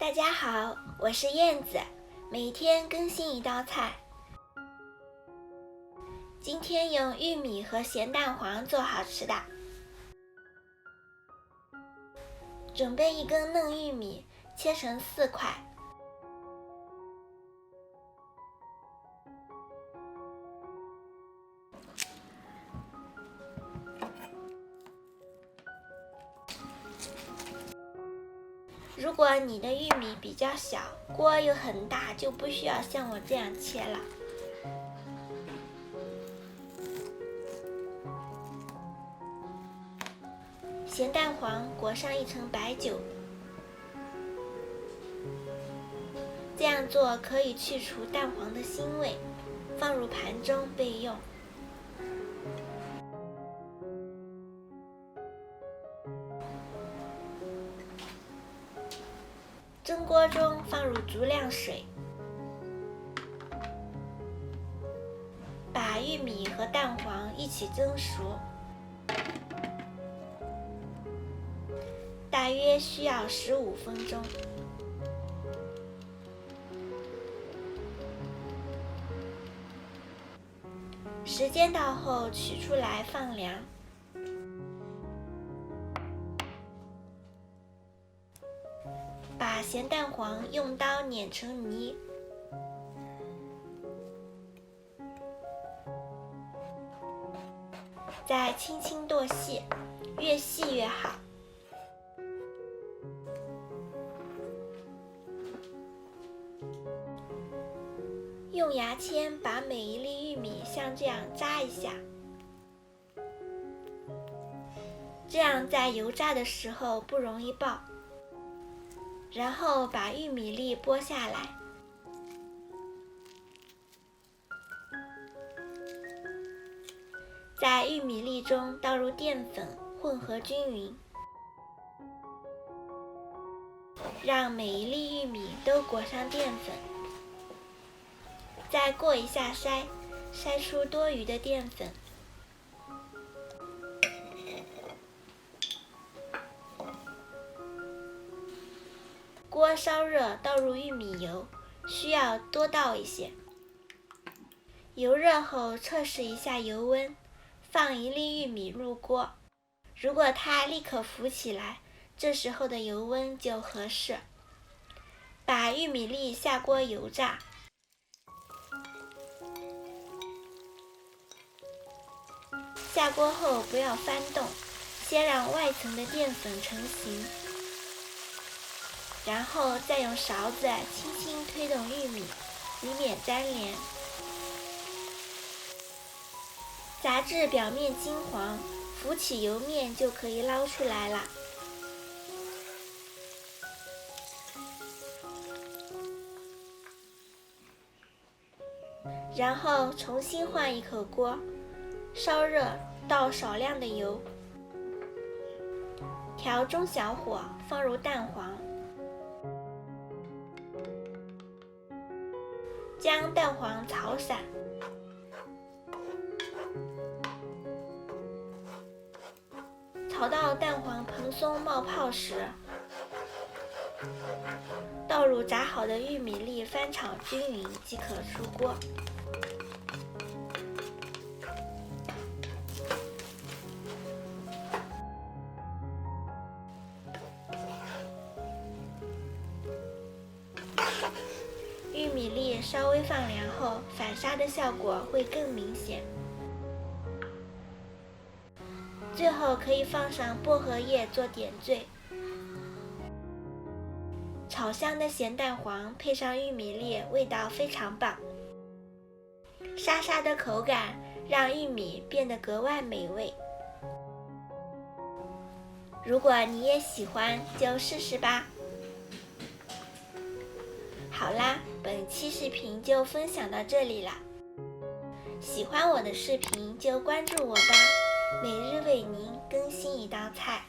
大家好，我是燕子，每天更新一道菜。今天用玉米和咸蛋黄做好吃的。准备一根嫩玉米，切成4块。如果你的玉米比较小，锅又很大，就不需要像我这样切了。咸蛋黄裹上一层白酒，这样做可以去除蛋黄的腥味，放入盘中备用。蒸锅中放入足量水，把玉米和蛋黄一起蒸熟，大约需要15分钟。时间到后取出来放凉。把咸蛋黄用刀碾成泥，再轻轻剁细，越细越好。用牙签把每一粒玉米像这样扎一下，这样在油炸的时候不容易爆。然后把玉米粒剥下来，在玉米粒中倒入淀粉，混合均匀，让每一粒玉米都裹上淀粉，再过一下筛，筛出多余的淀粉。锅烧热，倒入玉米油，需要多倒一些。油热后测试一下油温，放一粒玉米入锅，如果它立刻浮起来，这时候的油温就合适。把玉米粒下锅油炸。下锅后不要翻动，先让外层的淀粉成型。然后再用勺子轻轻推动玉米，以免粘连。炸至表面金黄，浮起油面就可以捞出来了。然后重新换一口锅，烧热，倒少量的油，调中小火，放入蛋黄。将蛋黄炒散，炒到蛋黄蓬松冒泡时，倒入炸好的玉米粒，翻炒均匀即可出锅。玉米粒稍微放凉后，反沙的效果会更明显。最后可以放上薄荷叶做点缀。炒香的咸蛋黄配上玉米粒，味道非常棒。沙沙的口感让玉米变得格外美味。如果你也喜欢，就试试吧。好啦，本期视频就分享到这里啦。喜欢我的视频就关注我吧，每日为您更新一道菜。